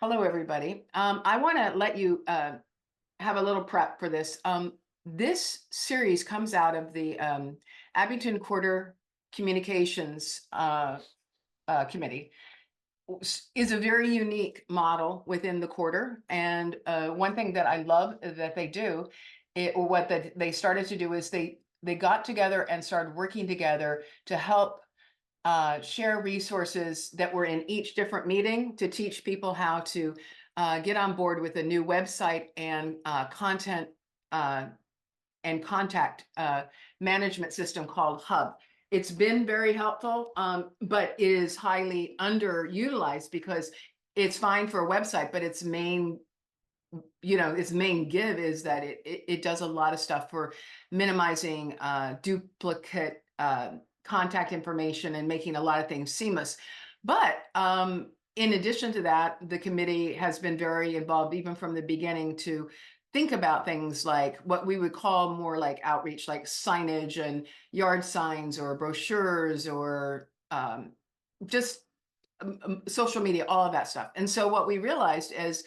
Hello, everybody. I want to let you have a little prep for this. This series comes out of the Abington Quarter Communications Committee. Is a very unique model within the quarter. And one thing that I love that they do, or what that they started to do, is they got together and started working together to help share resources that were in each different meeting to teach people how to get on board with a new website and content and contact management system called Hub. It's been very helpful, but it is highly underutilized because it's fine for a website, but its main give is that it does a lot of stuff for minimizing duplicate contact information and making a lot of things seamless. But in addition to that, the committee has been very involved even from the beginning to think about things like what we would call more like outreach, like signage and yard signs or brochures or just social media, all of that stuff. And so what we realized is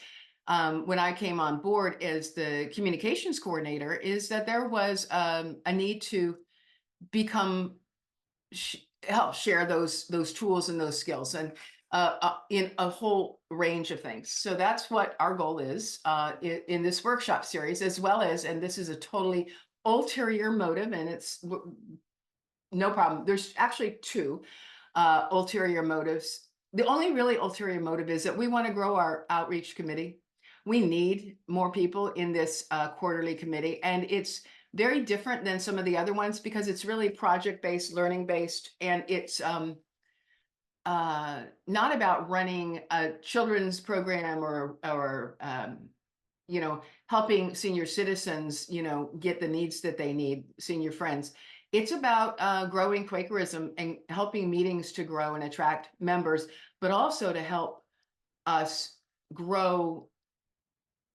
when I came on board as the communications coordinator is that there was a need to become help share those tools and those skills and in a whole range of things. So that's what our goal is in this workshop series, as well as, and this is a totally ulterior motive, and it's no problem. There's actually two ulterior motives. The only really ulterior motive is that we want to grow our outreach committee. We need more people in this quarterly committee, and it's very different than some of the other ones because it's really project-based, learning-based, and it's not about running a children's program or helping senior citizens, get the needs that they need, senior friends. It's about growing Quakerism and helping meetings to grow and attract members, but also to help us grow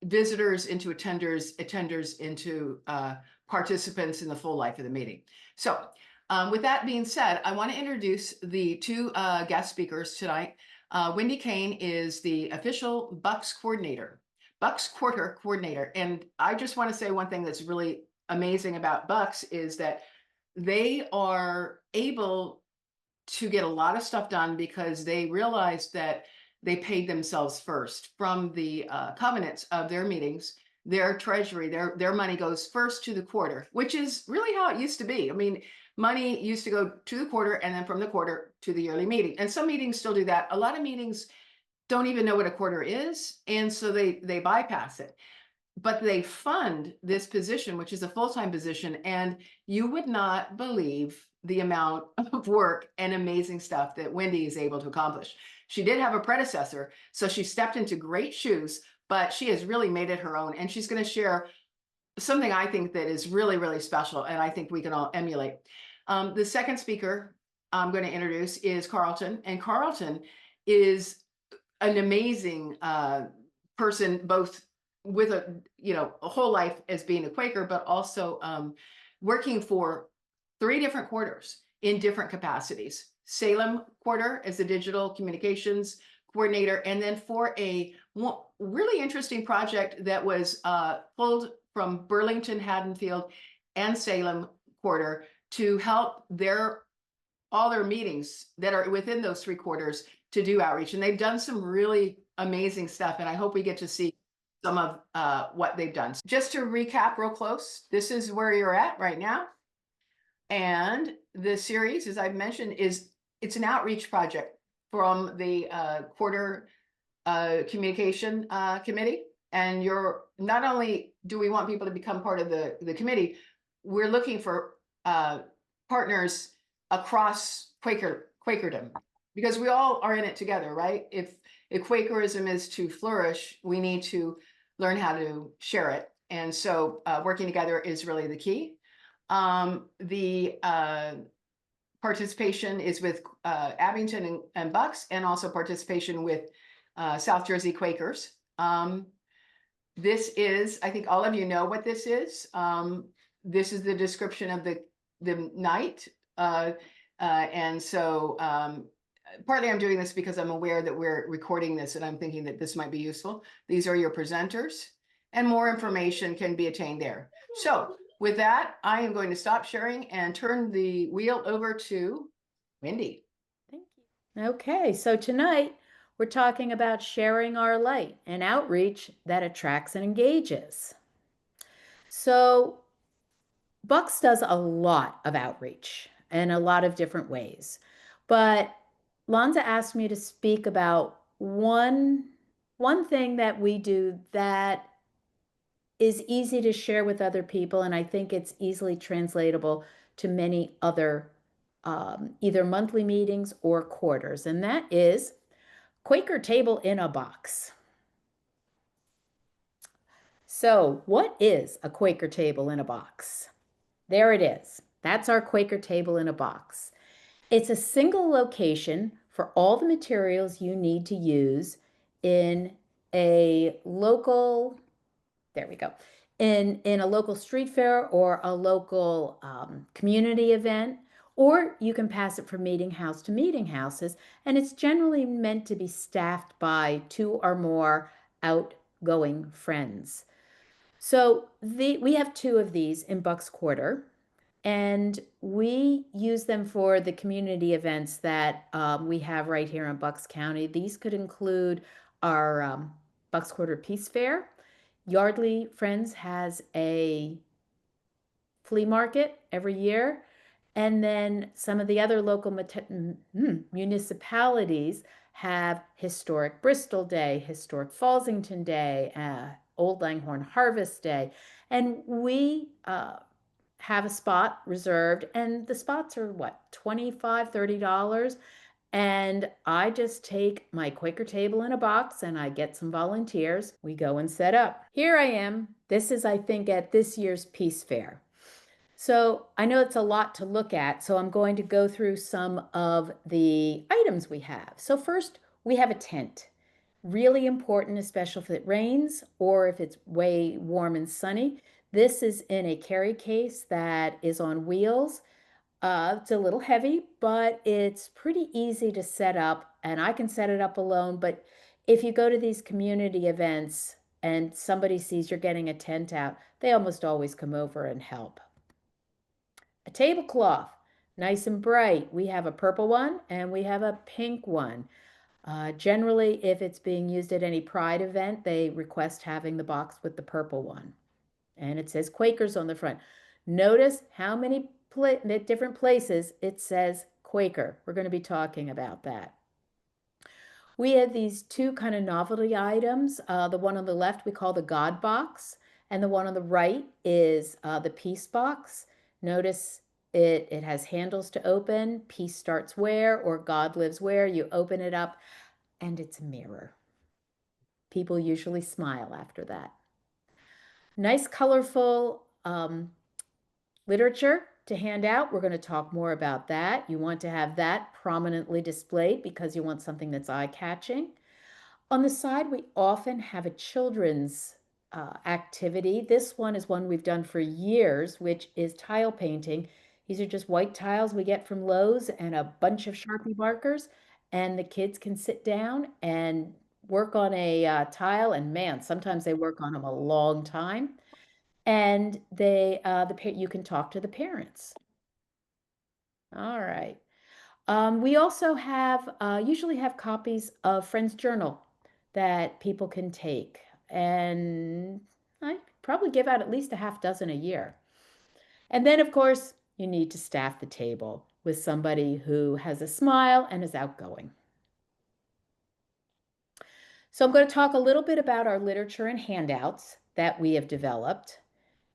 visitors into attenders into participants in the full life of the meeting. So with that being said, I want to introduce the two guest speakers tonight. Wendy Kane is the official Bucks coordinator, Bucks Quarter coordinator. And I just want to say one thing that's really amazing about Bucks is that they are able to get a lot of stuff done because they realized that they paid themselves first from the covenants of their meetings. Their treasury, their money goes first to the quarter, which is really how it used to be. I mean, money used to go to the quarter and then from the quarter to the yearly meeting. And some meetings still do that. A lot of meetings don't even know what a quarter is. And so they bypass it. But they fund this position, which is a full-time position. And you would not believe the amount of work and amazing stuff that Wendy is able to accomplish. She did have a predecessor, so she stepped into great shoes, but she has really made it her own. And she's going to share something I think that is really, really special, and I think we can all emulate. The second speaker I'm going to introduce is Carlton, and Carlton is an amazing person, both with a whole life as being a Quaker, but also working for 3 different quarters in different capacities. Salem quarter as the digital communications coordinator, and then for a really interesting project that was pulled from Burlington, Haddonfield, and Salem quarter to help all their meetings that are within those 3 quarters to do outreach. And they've done some really amazing stuff, and I hope we get to see some of what they've done. Just to recap real close, this is where you're at right now. And the series, as I've mentioned, it's an outreach project from the quarter communication committee. And not only do we want people to become part of the committee, we're looking for partners across Quakerdom, because we all are in it together, right? If Quakerism is to flourish, we need to learn how to share it. And so working together is really the key. The participation is with Abington and Bucks, and also participation with South Jersey Quakers. This is, I think all of you know what this is. This is the description of the night. And so partly I'm doing this because I'm aware that we're recording this and I'm thinking that this might be useful. These are your presenters, and more information can be attained there. So with that, I am going to stop sharing and turn the wheel over to Wendy. Thank you. Okay, so tonight we're talking about sharing our light and outreach that attracts and engages. So, Bucks does a lot of outreach in a lot of different ways. But Lonza asked me to speak about one thing that we do that is easy to share with other people, and I think it's easily translatable to many other either monthly meetings or quarters, and that is Quaker table in a box. So, what is a Quaker table in a box? There it is. That's our Quaker table in a box. It's a single location for all the materials you need to use in a local, there we go, in a local street fair or a local community event, or you can pass it from meeting house to meeting houses, and it's generally meant to be staffed by 2 or more outgoing friends. So we have 2 of these in Bucks Quarter, and we use them for the community events that we have right here in Bucks County. These could include our Bucks Quarter Peace Fair. Yardley Friends has a flea market every year. And then some of the other local municipalities have Historic Bristol Day, Historic Fallsington Day, Old Langhorne Harvest Day. And we have a spot reserved, and the spots are what, $25, $30. And I just take my Quaker table in a box and I get some volunteers. We go and set up. Here I am. This is, I think, at this year's Peace Fair. So I know it's a lot to look at, so I'm going to go through some of the items we have. So first, we have a tent. Really important, especially if it rains or if it's way warm and sunny. This is in a carry case that is on wheels. It's a little heavy, but it's pretty easy to set up, and I can set it up alone. But if you go to these community events and somebody sees you're getting a tent out, they almost always come over and help. A tablecloth, nice and bright. We have a purple one and we have a pink one. Generally, if it's being used at any Pride event, they request having the box with the purple one. And it says Quakers on the front. Notice how many different places it says Quaker. We're going to be talking about that. We have these 2 kind of novelty items. The one on the left we call the God box, and the one on the right is the Peace box. Notice it has handles to open. Peace starts where, or God lives where. You open it up, and it's a mirror. People usually smile after that. Nice, colorful literature to hand out. We're going to talk more about that. You want to have that prominently displayed because you want something that's eye-catching. On the side, we often have a children's activity. This one is one we've done for years, which is tile painting. These are just white tiles we get from Lowe's and a bunch of Sharpie markers, and the kids can sit down and work on a tile, and man, sometimes they work on them a long time. And you can talk to the parents. All right. We also usually have copies of Friends Journal that people can take, and I probably give out at least a half dozen a year. And then, of course, you need to staff the table with somebody who has a smile and is outgoing. So I'm going to talk a little bit about our literature and handouts that we have developed.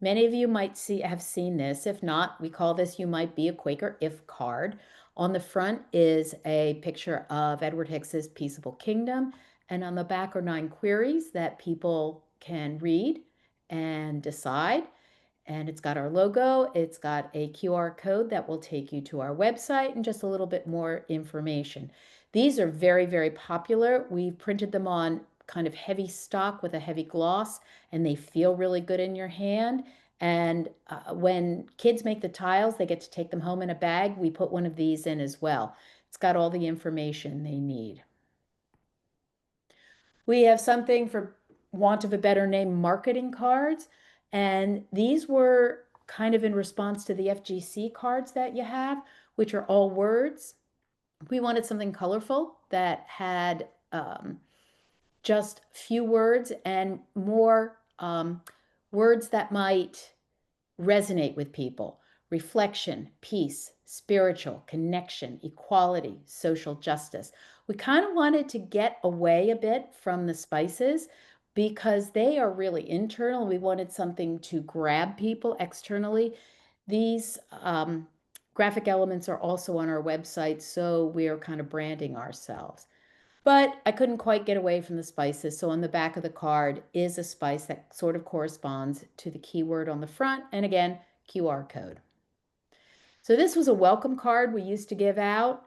Many of you might have seen this. If not, we call this You Might Be a Quaker If card. On the front is a picture of Edward Hicks's Peaceable Kingdom, and on the back are 9 queries that people can read and decide. And it's got our logo, it's got a QR code that will take you to our website and just a little bit more information. These are very, very popular. We've printed them on kind of heavy stock with a heavy gloss, and they feel really good in your hand. And when kids make the tiles, they get to take them home in a bag. We put one of these in as well. It's got all the information they need. We have something, for want of a better name, marketing cards. And these were kind of in response to the FGC cards that you have, which are all words. We wanted something colorful that had just few words and more words that might resonate with people: reflection, peace, spiritual, connection, equality, social justice. We kind of wanted to get away a bit from the spices because they are really internal. We wanted something to grab people externally. These graphic elements are also on our website, so we are kind of branding ourselves. But I couldn't quite get away from the spices. So on the back of the card is a spice that sort of corresponds to the keyword on the front. And again, QR code. So this was a welcome card we used to give out.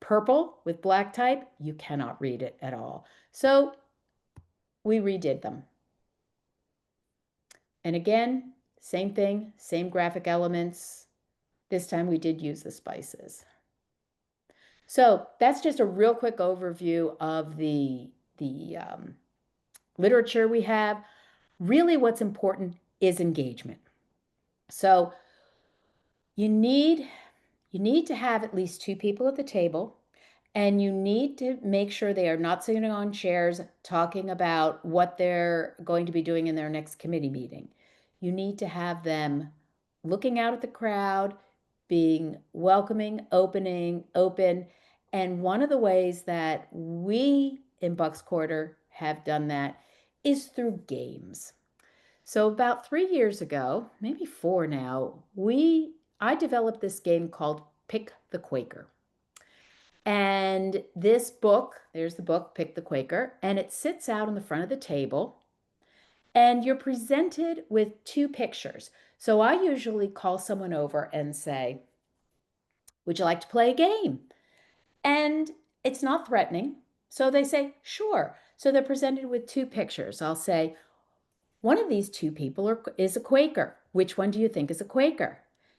Purple with black type, you cannot read it at all. So we redid them. And again, same thing, same graphic elements. This time we did use the spices. So that's just a real quick overview of the literature we have. Really what's important is engagement. So you need to have at least 2 people at the table, and you need to make sure they are not sitting on chairs talking about what they're going to be doing in their next committee meeting. You need to have them looking out at the crowd, being welcoming, open. And one of the ways that we in Bucks Quarter have done that is through games. So about 3 years ago, maybe 4 now, I developed this game called Pick the Quaker. And this book, there's the book, Pick the Quaker, and it sits out on the front of the table. And you're presented with 2 pictures. So I usually call someone over and say, would you like to play a game? And it's not threatening. So they say, sure. So they're presented with 2 pictures. I'll say, one of these 2 people is a Quaker. Which one do you think is a Quaker?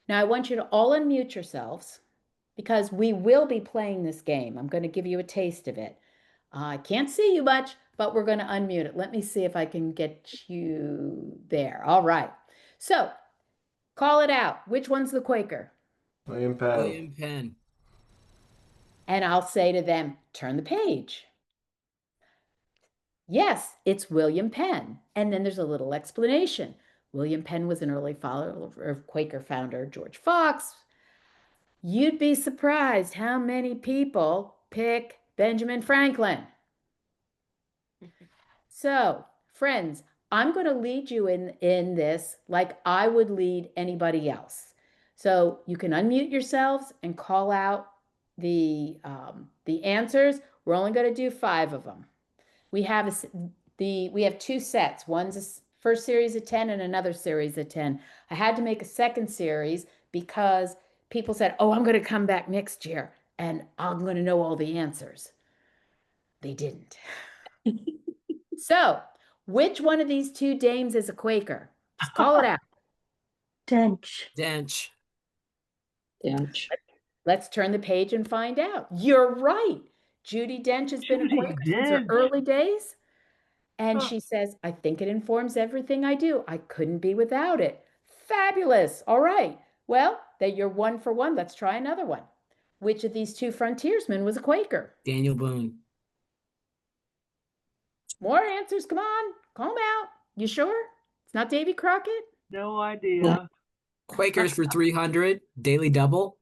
Now I want you to all unmute yourselves because we will be playing this game. I'm going to give you a taste of it. I can't see you much, but we're going to unmute it. Let me see if I can get you there. All right. So call it out. Which one's the Quaker? William Penn. William Penn. And I'll say to them, turn the page. Yes, it's William Penn. And then there's a little explanation. William Penn was an early follower of Quaker founder George Fox. You'd be surprised how many people pick Benjamin Franklin. So, friends, I'm going to lead you in this like I would lead anybody else. So you can unmute yourselves and call out the answers. We're only going to do 5 of them. We have 2 sets. One's a first series of 10 and another series of 10. I had to make a second series because people said, oh, I'm going to come back next year and I'm going to know all the answers. They didn't. So, which one of these 2 dames is a Quaker? Just call it out. Dench. Dench. Dench. Let's turn the page and find out. You're right. Judi Dench has been a Quaker since her early days. And she says, I think it informs everything I do. I couldn't be without it. Fabulous. All right. Well, that you're 1 for 1. Let's try another one. Which of these 2 frontiersmen was a Quaker? Daniel Boone. More answers. Come on. Call them out. You sure? It's not Davy Crockett? No idea. Quakers for 300. Daily Double.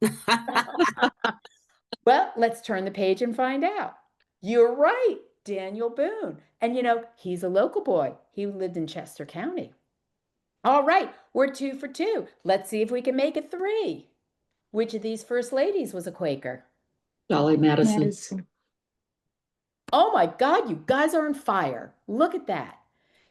Well, let's turn the page and find out. You're right. Daniel Boone. And you know, he's a local boy. He lived in Chester County. All right, we're 2 for 2. Let's see if we can make it 3. Which of these first ladies was a Quaker? Dolly Madison. Oh my God, you guys are on fire. Look at that.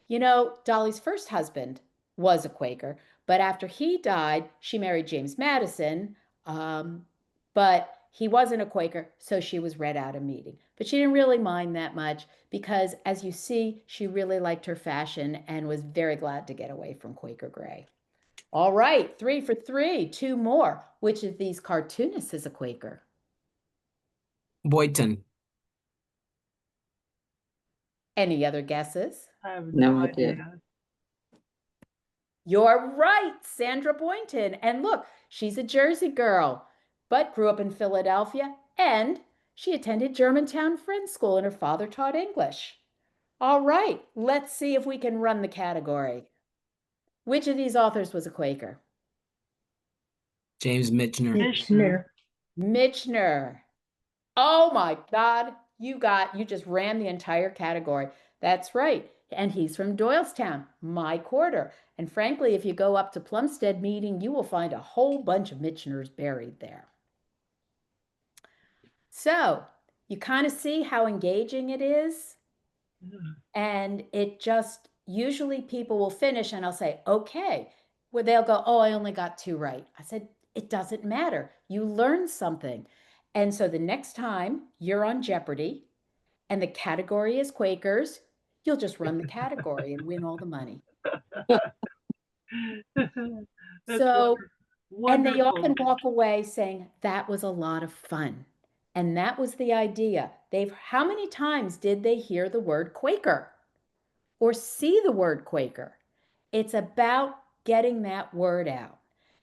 You know, Dolly's first husband was a Quaker, but after he died, she married James Madison, but he wasn't a Quaker, so she was read out a meeting. But she didn't really mind that much because, as you see, she really liked her fashion and was very glad to get away from Quaker gray. All right, 3 for 3, 2 more. Which of these cartoonists is a Quaker? Boyton. Any other guesses? I have No idea. You're right, Sandra Boynton. And look, she's a Jersey girl, but grew up in Philadelphia, and she attended Germantown Friends School, and her father taught English. All right, let's see if we can run the category. Which of these authors was a Quaker? James Michener. Michener. Michener. Oh my God, you just ran the entire category. That's right. And he's from Doylestown, my quarter. And frankly, if you go up to Plumstead Meeting, you will find a whole bunch of Micheners buried there. So you kind of see how engaging it is. And it just, usually people will finish and I'll say, okay, where they'll go, oh, I only got 2 right. I said, it doesn't matter. You learned something. And so the next time you're on Jeopardy and the category is Quakers, you'll just run the category and win all the money. So, and they often walk away saying, that was a lot of fun. And that was the idea. How many times did they hear the word Quaker or see the word Quaker? It's about getting that word out.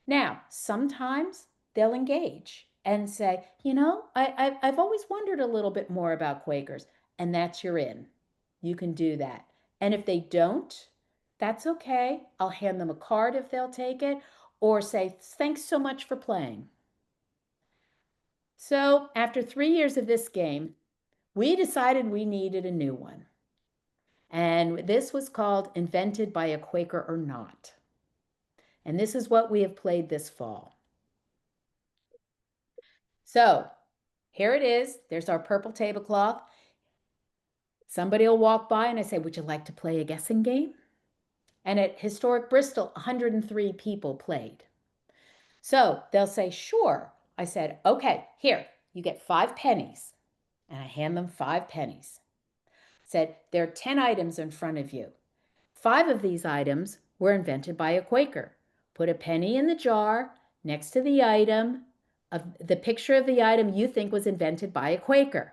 Now, sometimes they'll engage and say, you know, I've always wondered a little bit more about Quakers, and that's your in. You can do that. And if they don't, that's okay. I'll hand them a card if they'll take it, or say, thanks so much for playing. So after 3 years of this game, we decided we needed a new one. And this was called Invented by a Quaker or Not. And this is what we have played this fall. So here it is. There's our purple tablecloth. Somebody will walk by and I say, would you like to play a guessing game? And at Historic Bristol, 103 people played. So they'll say, sure. I said, okay, here, you get 5 pennies. And I hand them 5 pennies. Said, there are 10 items in front of you. 5 of these items were invented by a Quaker. Put a penny in the jar next to the item, of the picture of the item you think was invented by a Quaker.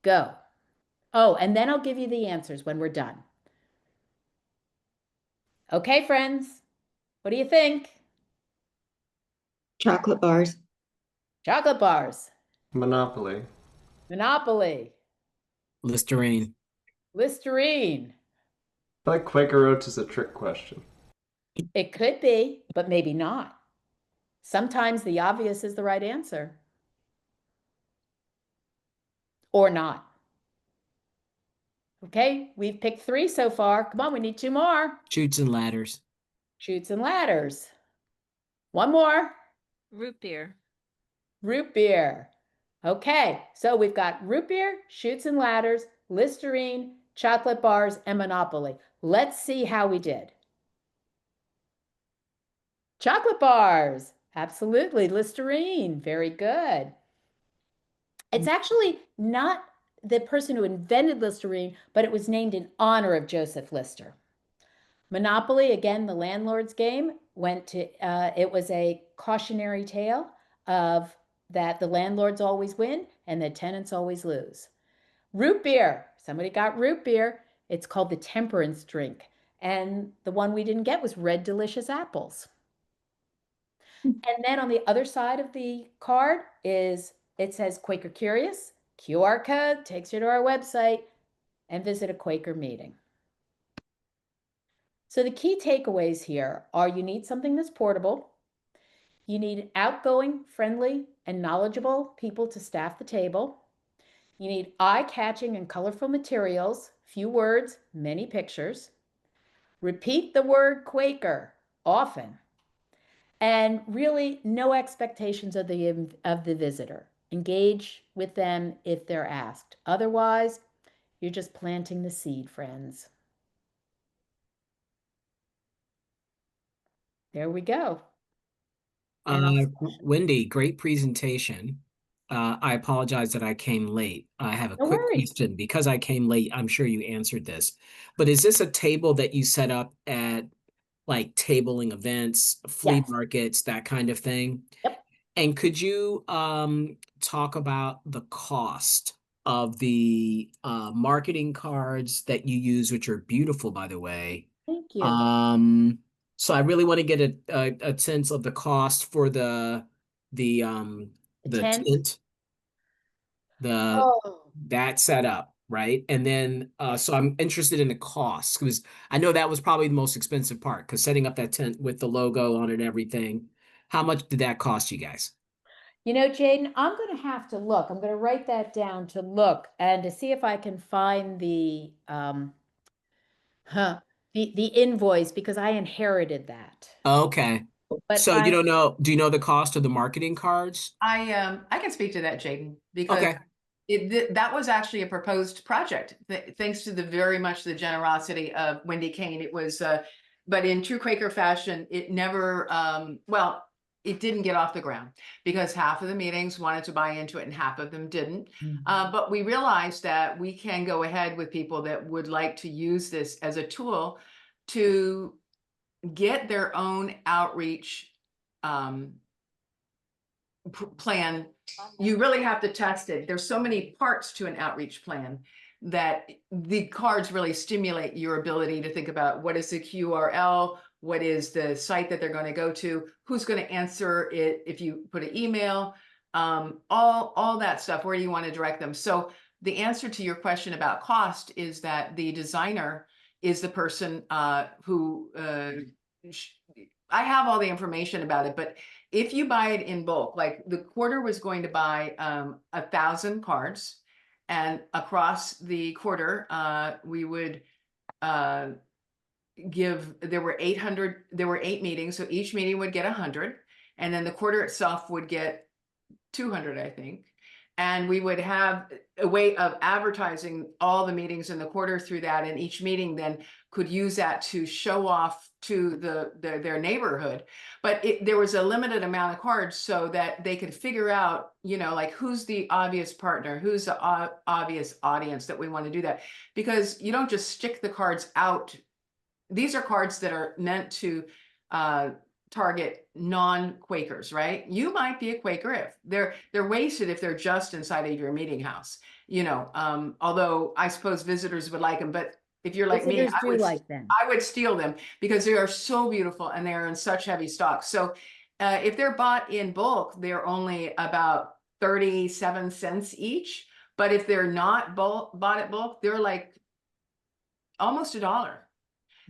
Go. Oh, and then I'll give you the answers when we're done. Okay, friends, what do you think? Chocolate bars. Chocolate bars. Monopoly. Monopoly. Listerine. Listerine. I feel like Quaker Oats is a trick question. It could be, but maybe not. Sometimes the obvious is the right answer. Or not. Okay, we've picked 3 so far. Come on, we need 2 more. Chutes and ladders. Chutes and ladders. 1 more. Root beer. Root beer. Okay, so we've got root beer, chutes and ladders, Listerine, chocolate bars, and Monopoly. Let's see how we did. Chocolate bars. Absolutely. Listerine. Very good. It's actually not the person who invented Listerine, but it was named in honor of Joseph Lister. Monopoly, again, the landlord's game, it was a cautionary tale of that the landlords always win and the tenants always lose. Root beer. Somebody got root beer. It's called the temperance drink. And the one we didn't get was Red Delicious Apples. And then on the other side of the card it says Quaker Curious, QR code takes you to our website, and visit a Quaker meeting. So the key takeaways here are you need something that's portable. You need outgoing, friendly, and knowledgeable people to staff the table. You need eye-catching and colorful materials, few words, many pictures. Repeat the word Quaker often. And really no expectations of the visitor. Engage with them if they're asked. Otherwise, you're just planting the seed, friends. There we go. Wendy, great presentation. I apologize that I came late. I have a quick question. Because I came late, I'm sure you answered this. But is this a table that you set up at like tabling events, flea markets, that kind of thing? Yep. And could you talk about the cost of the marketing cards that you use, which are beautiful, by the way. Thank you. So I really want to get a sense of the cost for the the Tent. tent, the Oh. that setup, right? And then so I'm interested in the cost because I know that was probably the most expensive part because setting up that tent with the logo on it and everything. How much did that cost you guys? You know, Jaden, I'm going to have to look. I'm going to write that down to look and to see if I can find huh, the invoice because I inherited that. Okay. But So you don't know, do you know the cost of the marketing cards? I can speak to that, Jaden, because Okay. that was actually a proposed project, thanks to the very much the generosity of Wendy Kane. It was, but in true Quaker fashion, it never, well, it didn't get off the ground because half of the meetings wanted to buy into it and half of them didn't. But we realized that we can go ahead with people that would like to use this as a tool to get their own outreach plan. You really have to test it. There's so many parts to an outreach plan that the cards really stimulate your ability to think about what is the QRL, what is the site that they're going to go to, who's going to answer it if you put an email, all that stuff. Where do you want to direct them? So the answer to your question about cost is that the designer is the person who I have all the information about it, but if you buy it in bulk, like the quarter was going to buy 1,000 cards, and across the quarter, we would there were 800, there were 8 meetings, so each meeting would get 100, and then the quarter itself would get 200, I think. And we would have a way of advertising all the meetings in the quarter through that, and each meeting then could use that to show off to their neighborhood. But there was a limited amount of cards so that they could figure out, like who's the obvious partner, who's the obvious audience that we want to do that. Because you don't just stick the cards out. These are cards that are meant to target non-Quakers, right? You might be a Quaker if they're wasted if they're just inside of your meeting house, although I suppose visitors would like them, but if you're like me, visitors do like them. I would steal them because they are so beautiful and they're in such heavy stock. So if they're bought in bulk, they're only about 37 cents each. But if they're not bought at bulk, they're like almost $1.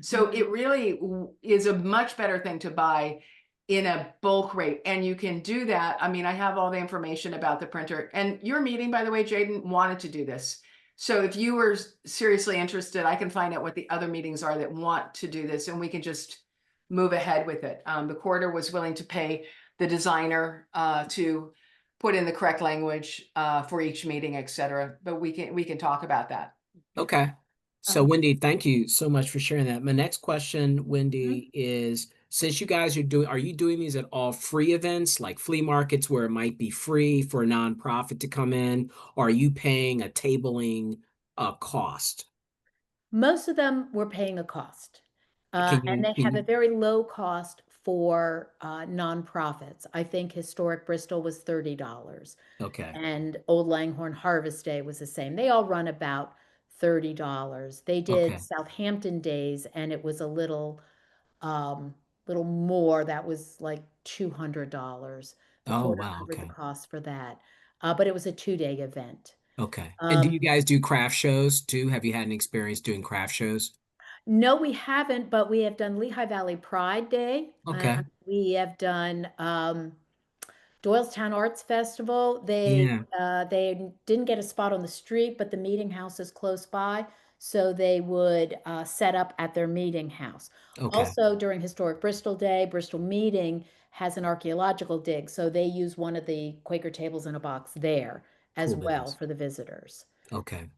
So it really is a much better thing to buy in a bulk rate. And you can do that. I mean, I have all the information about the printer, and your meeting, by the way, Jaden, wanted to do this. So if you were seriously interested, I can find out what the other meetings are that want to do this, and we can just move ahead with it. The quarter was willing to pay the designer to put in the correct language for each meeting, et cetera. But we can talk about that. Okay. So Wendy, thank you so much for sharing that. My next question, Wendy, is since you guys are you doing these at all free events like flea markets where it might be free for a nonprofit to come in, or are you paying a tabling cost? Most of them were paying a cost. Can And they can have a you very low cost for nonprofits. I think Historic Bristol was $30. okay. And Old Langhorne Harvest Day was the same. They all run about $30. They did Okay. Southampton Days, and it was a little more. That was like $200. The Oh quarter wow, covered the okay. cost for that. But it was a 2-day event. Okay. And do you Um, guys do craft shows too? Have you had an experience doing craft shows? no, we haven't, but we have done Lehigh Valley Pride Day. Okay. We have done Doylestown Arts Festival. Yeah. They didn't get a spot on the street, but the meeting house is close by, so they would set up at their meeting house. Okay. Also, during Historic Bristol Day, Bristol Meeting has an archaeological dig, so they use one of the Quaker tables in a box there as Cool well beans. for the visitors. Okay.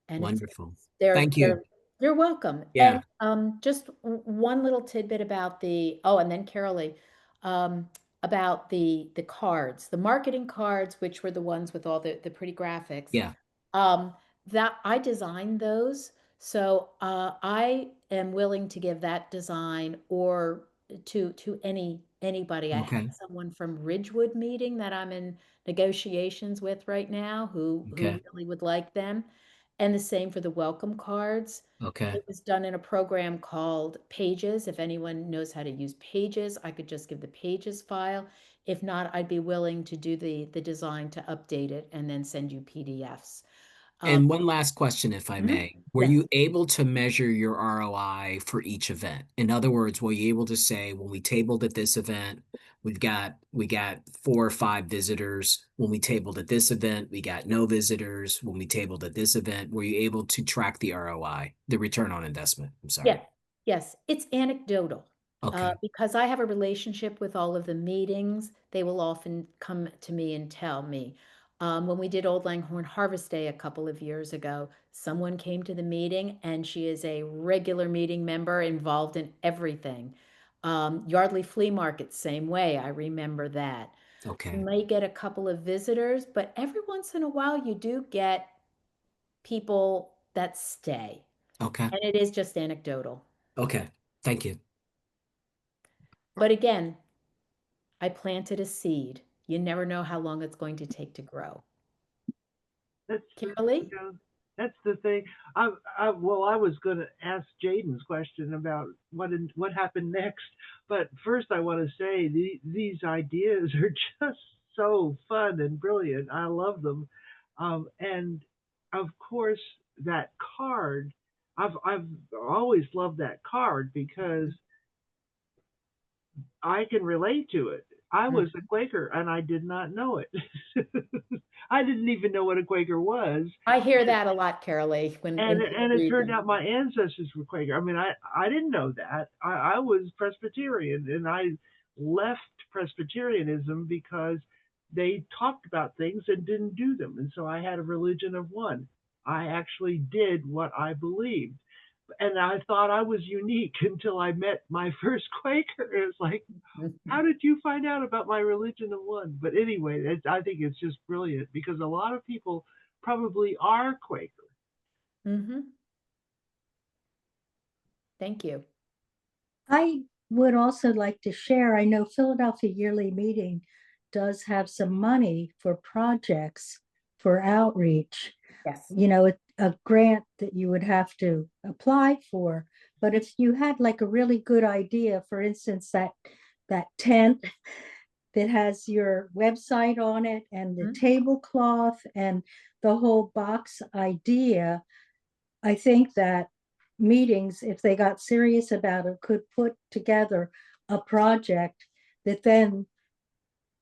And it's Wonderful. they're Thank you. they're you're welcome. Yeah. And just one little tidbit about and then Carolee, about the cards, the marketing cards, which were the ones with all the pretty graphics. Yeah. That I designed those, so I am willing to give that design or to anybody. I have Okay. someone from Ridgewood Meeting that I'm in negotiations with right now who Okay. really would like them. And the same for the welcome cards. Okay. It was done in a program called Pages. If anyone knows how to use Pages, I could just give the Pages file. If not, I'd be willing to do the design to update it and then send you PDFs. And one last question, if I Mhm. may. Were Yes. you able to measure your ROI for each event? In other words, were you able to say, when we tabled at this event, we got 4 or 5 visitors. When we tabled at this event, we got no visitors. When we tabled at this event, were you able to track the ROI, the return on investment? I'm sorry. Yes, yes, it's anecdotal. Okay. Because I have a relationship with all of the meetings, they will often come to me and tell me. When we did Old Langhorne Harvest Day a couple of years ago, someone came to the meeting and she is a regular meeting member involved in everything. Yardley Flea Market, same way, I remember that. You Okay. might get a couple of visitors, but every once in a while you do get people that stay. Okay. And it is just anecdotal. Okay. Thank you. But again, I planted a seed. You never know how long it's going to take to grow. That's Kimberly? that's the thing. Well, I was going to ask Jaden's question about what happened next, but first I want to say these ideas are just so fun and brilliant. I love them, and of course that card. I've always loved that card because I can relate to it. I was a Quaker and I did not know it. I didn't even know what a Quaker was. I hear that a lot, Carolee, when people And it read turned them. out my ancestors were Quaker. I mean, I didn't know that. I was Presbyterian and I left Presbyterianism because they talked about things and didn't do them. And so I had a religion of one. I actually did what I believed. And I thought I was unique until I met my first Quaker. It was like, how did you find out about my religion of one? But anyway, I think it's just brilliant because a lot of people probably are Quaker. Mm-hmm. Thank you. I would also like to share, I know Philadelphia Yearly Meeting does have some money for projects for outreach. Yes. You know, a grant that you would have to apply for. But if you had like a really good idea, for instance, that tent that has your website on it and the Mhm. tablecloth and the whole box idea, I think that meetings, if they got serious about it, could put together a project that then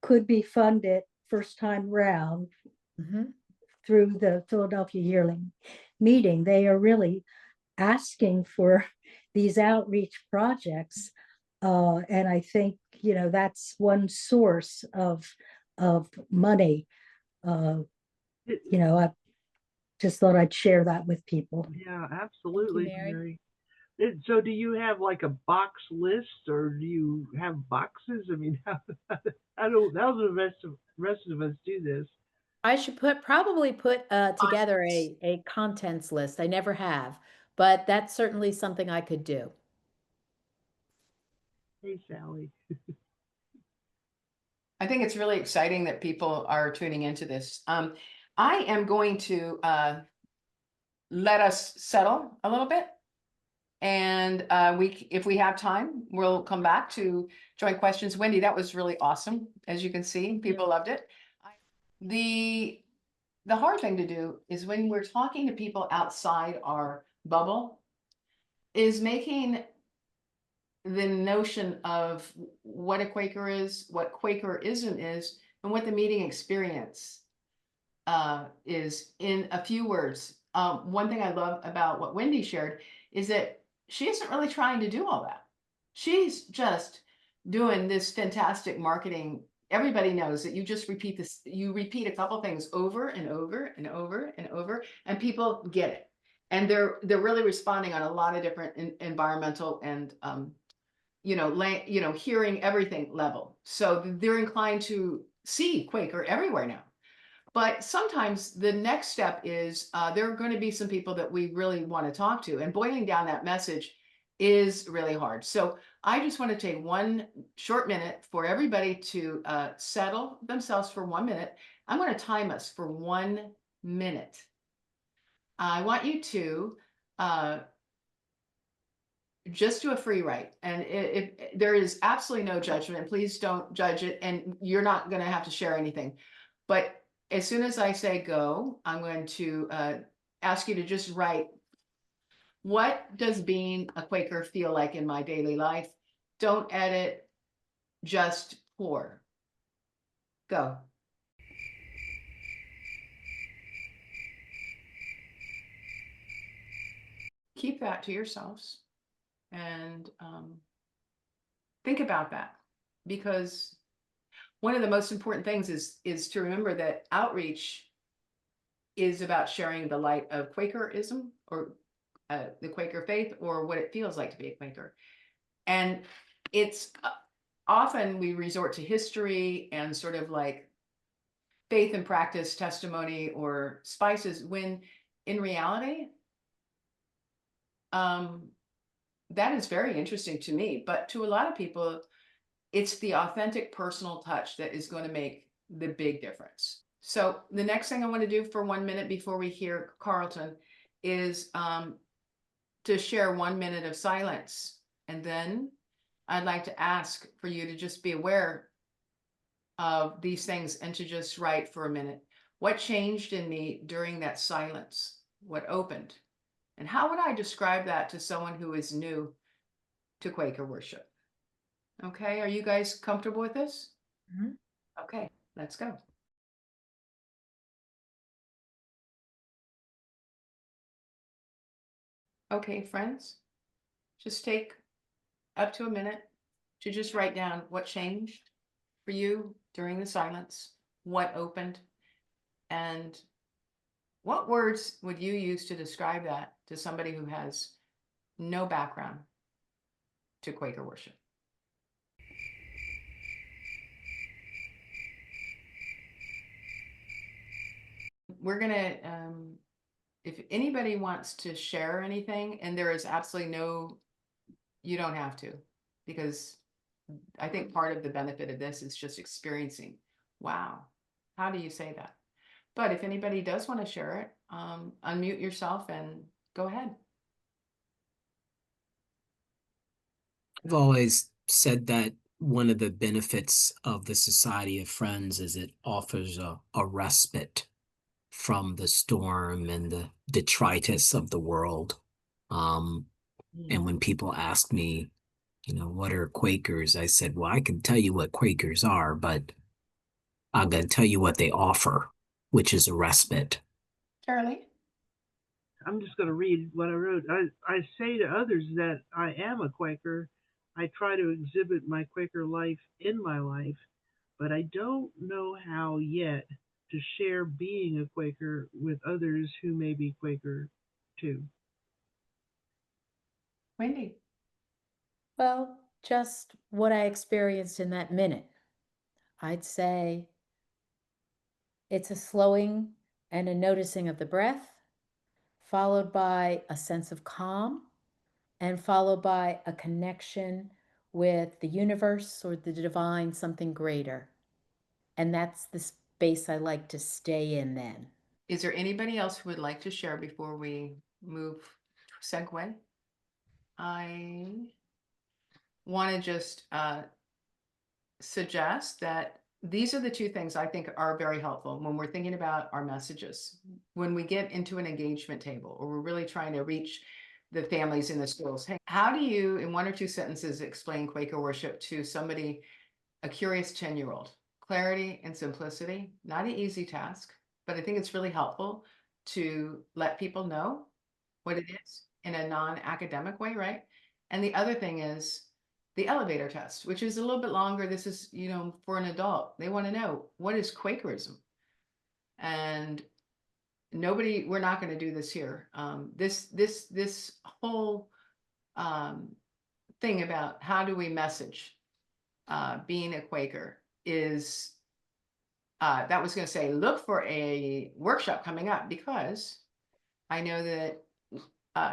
could be funded first time round Mm-hmm. through the Philadelphia Yearly Meeting. They are really asking for these outreach projects. And I think, you know, that's one source of money. You know, I just thought I'd share that with people. Yeah, Thank you, absolutely, Mary. Mary. So do you have like a box list or do you have boxes? I mean, how do the rest of us do this? I should probably put together a contents list. I never have, but that's certainly something I could do. Hey, Sally. I think it's really exciting that people are tuning into this. I am going to let us settle a little bit. And if we have time, we'll come back to joint questions. Wendy, that was really awesome. As you can see, people loved it. The hard thing to do is when we're talking to people outside our bubble, is making the notion of what a Quaker is, what Quakerism is, and what the meeting experience is in a few words. One thing I love about what Wendy shared is that she isn't really trying to do all that. She's just doing this fantastic marketing. Everybody knows that you just repeat this, you repeat a couple things over and over and over and over, and people get it. And they're really responding on a lot of different environmental and hearing everything level. So they're inclined to see Quaker everywhere now. But sometimes the next step is there are going to be some people that we really want to talk to, and boiling down that message is really hard. So I just want to take one short minute for everybody to settle themselves for 1 minute I'm going to time us for 1 minute. I want you to just do a free write. And if there is absolutely no judgment, please don't judge it. And you're not going to have to share anything. But as soon as I say go, I'm going to ask you to just write, what does being a Quaker feel like in my daily life? Don't edit, just pour. Go. Keep that to yourselves and think about that, because one of the most important things is to remember that outreach is about sharing the light of Quakerism, or the Quaker faith, or what it feels like to be a Quaker. And it's often we resort to history and sort of like faith and practice testimony or spices, when in reality, that is very interesting to me, but to a lot of people, it's the authentic personal touch that is going to make the big difference. So the next thing I want to do for 1 minute before we hear Carlton is to share 1 minute of silence. And then I'd like to ask for you to just be aware of these things and to just write for a minute. What changed in me during that silence? What opened? And how would I describe that to someone who is new to Quaker worship? Okay, are you guys comfortable with this? Mhm. Okay, let's go. Okay, friends, just take up to a minute to just write down what changed for you during the silence, what opened, and what words would you use to describe that to somebody who has no background to Quaker worship? We're gonna, if anybody wants to share anything, and there is absolutely no, you don't have to, because I think part of the benefit of this is just experiencing, wow, how do you say that? But if anybody does want to share it, unmute yourself and go ahead. I've always said that one of the benefits of the Society of Friends is it offers a respite from the storm and the detritus of the world. And when people ask me, what are Quakers? I said, well, I can tell you what Quakers are, but I'm going to tell you what they offer, which is a respite. Charlie? I'm just going to read what I wrote. I say to others that I am a Quaker. I try to exhibit my Quaker life in my life, but I don't know how yet to share being a Quaker with others who may be Quaker too. Wendy? Well, just what I experienced in that minute. I'd say it's a slowing and a noticing of the breath, followed by a sense of calm, and followed by a connection with the universe or the divine, something greater. And that's the space I like to stay in then. Is there anybody else who would like to share before we move segue? I want to just suggest that these are the two things I think are very helpful when we're thinking about our messages. When we get into an engagement table, or we're really trying to reach the families in the schools, hey, how do you, in 1 or 2 sentences, explain Quaker worship to somebody, a curious 10-year-old? Clarity and simplicity, not an easy task, but I think it's really helpful to let people know what it is in a non-academic way, right? And the other thing is the elevator test, which is a little bit longer. This is, for an adult. They want to know, what is Quakerism? And we're not going to do this here. This whole thing about how do we message being a Quaker is, that was going to say, look for a workshop coming up, because I know that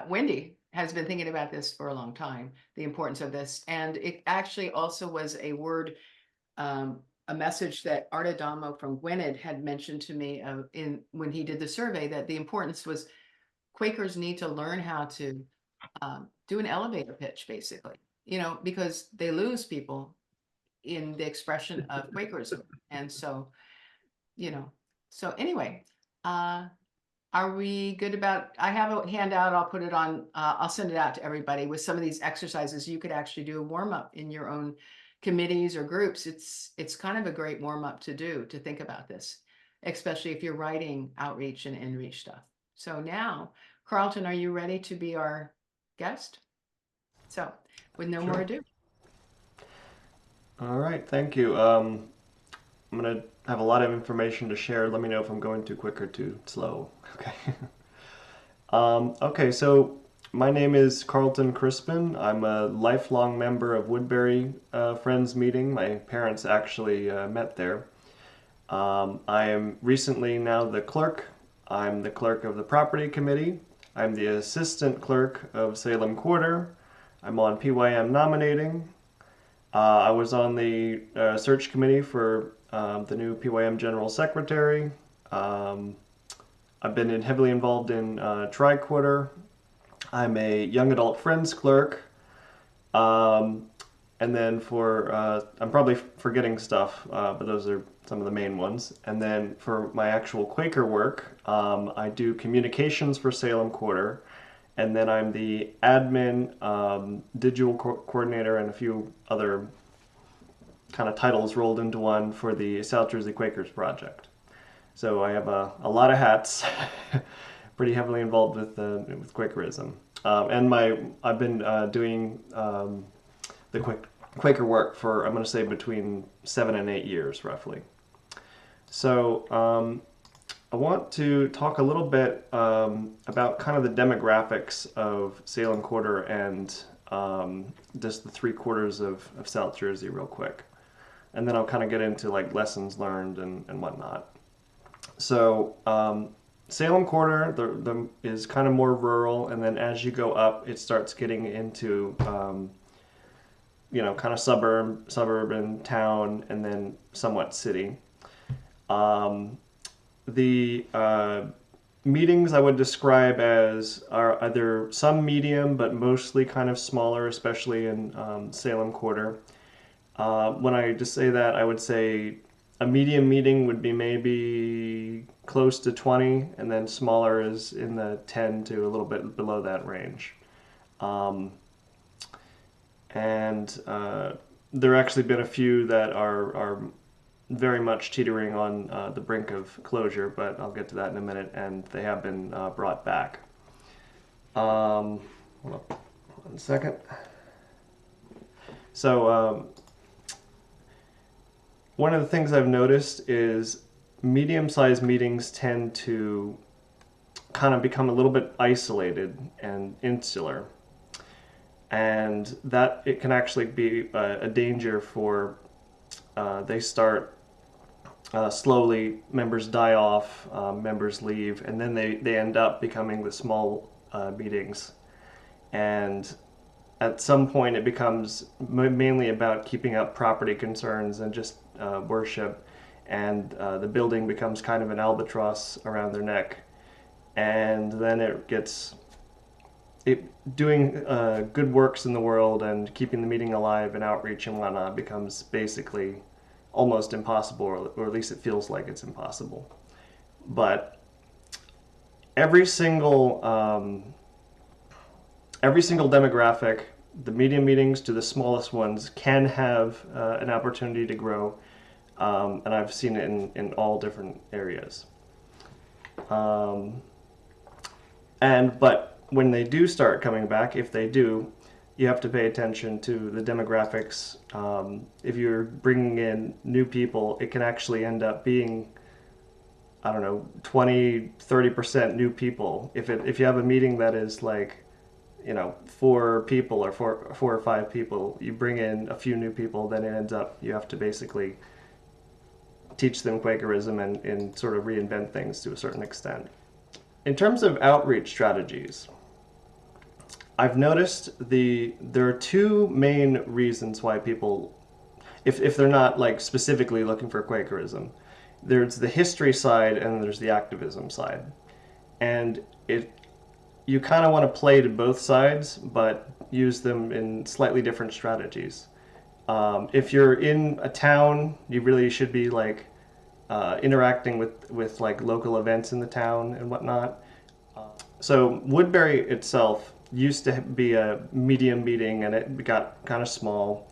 Wendy has been thinking about this for a long time, the importance of this. And it actually also was a word, a a message that Art Adamo from Gwynedd had mentioned to me when he did the survey, that the importance was Quakers need to learn how to do an elevator pitch, basically, because they lose people in the expression of Quakerism. And so, so anyway, are we good about, I have a handout, I'll put it on, I'll send it out to everybody with some of these exercises. You could actually do a warm up in your own committees or groups. It's kind of a great warm up to do, to think about this, especially if you're writing outreach and in-reach stuff. So now, Carlton, are you ready to be our guest? So with no more ado. All right, thank you. I'm going to have a lot of information to share. Let me know if I'm going too quick or too slow. Okay. Okay, so my name is Carlton Crispin. I'm a lifelong member of Woodbury Friends Meeting. My parents actually met there. I am recently now the clerk. I'm the clerk of the property committee. I'm the assistant clerk of Salem Quarter. I'm on PYM nominating. I was on the search committee for the new PYM General Secretary. I've been heavily involved in Tri-Quarter. I'm a Young Adult Friends clerk. And then I'm probably forgetting stuff, but those are some of the main ones. And then for my actual Quaker work, I do communications for Salem Quarter. And then I'm the admin, digital coordinator, and a few other kind of titles rolled into one for the South Jersey Quakers project. So I have a lot of hats, pretty heavily involved with Quakerism. And I've been doing the Quaker work for, I'm going to say, between 7 and 8 years, roughly. So I want to talk a little bit about kind of the demographics of Salem Quarter and just the 3/4 of South Jersey real quick. And then I'll kind of get into like lessons learned and whatnot. So Salem Quarter is kind of more rural, and then as you go up, it starts getting into kind of suburban town, and then somewhat city. The meetings I would describe as are either some medium, but mostly kind of smaller, especially in Salem Quarter. When I just say that, I would say a medium meeting would be maybe close to 20, and then smaller is in the 10 to a little bit below that range. There actually been a few that are very much teetering on the brink of closure, but I'll get to that in a minute, and they have been brought back. Hold on 1 second. So one of the things I've noticed is medium-sized meetings tend to kind of become a little bit isolated and insular. And that it can actually be a danger for they start slowly, members die off, members leave, and then they end up becoming the small meetings. And at some point it becomes mainly about keeping up property concerns and just worship, and the building becomes kind of an albatross around their neck. And then doing good works in the world and keeping the meeting alive and outreach and whatnot becomes basically almost impossible, or at least it feels like it's impossible. But every single demographic, the medium meetings to the smallest ones, can have an opportunity to grow, and I've seen it in all different areas. But when they do start coming back, if they do, you have to pay attention to the demographics. If you're bringing in new people, it can actually end up being, 20-30% new people. If you have a meeting that is like, 4 people or 4 or 5 people, you bring in a few new people, then it ends up you have to basically teach them Quakerism and sort of reinvent things to a certain extent. In terms of outreach strategies, I've noticed there are 2 main reasons why people, if they're not like specifically looking for Quakerism. There's the history side and there's the activism side. And you kind of want to play to both sides, but use them in slightly different strategies. If you're in a town, you really should be like interacting with like local events in the town and whatnot. So Woodbury itself used to be a medium meeting, and it got kind of small.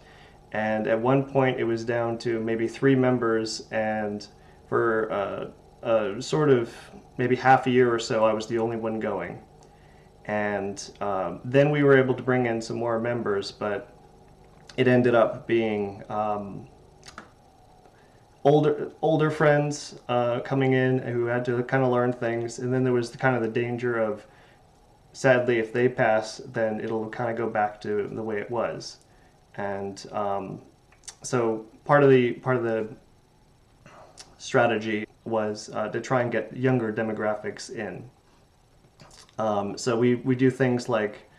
And at one point, it was down to maybe 3 members, and for sort of maybe half a year or so, I was the only one going. And then we were able to bring in some more members, but it ended up being older friends coming in who had to kind of learn things, and then there was kind of the danger of, sadly, if they pass, then it'll kind of go back to the way it was. And so part of the strategy was to try and get younger demographics in. So we do things like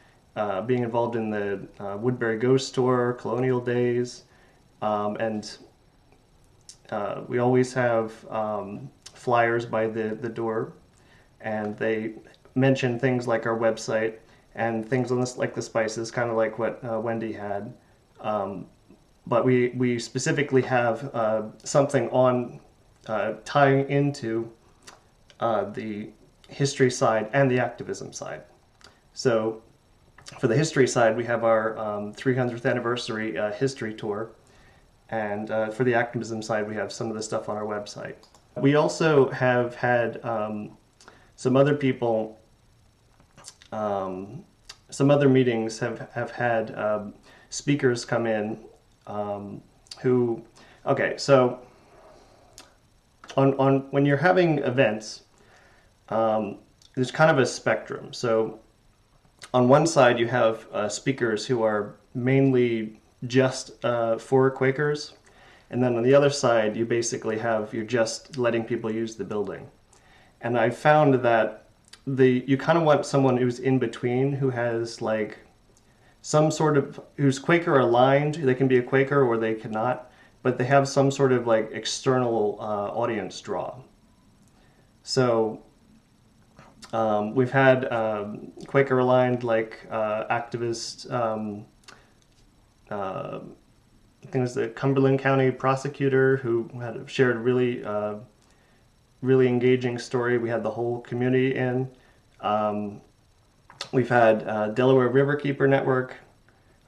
being involved in the Woodbury Ghost Tour, Colonial Days, and we always have flyers by the door, and they mention things like our website and things on this, like the spices, kind of like what Wendy had. But we specifically have something on tying into the history side and the activism side. So for the history side, we have our 300th anniversary history tour. And for the activism side, we have some of the stuff on our website. We also have had some other people, some other meetings have had speakers come in who, okay, so on when you're having events, there's kind of a spectrum. So on one side, you have speakers who are mainly just for Quakers, and then on the other side, you basically have, you're just letting people use the building. And I found that you kind of want someone who's in between, who has like some sort of, who's Quaker aligned. They can be a Quaker or they cannot, but they have some sort of like external audience draw. So we've had Quaker aligned like activist, I think it was the Cumberland County prosecutor who had shared a really engaging story. We had the whole community in. We've had Delaware Riverkeeper Network,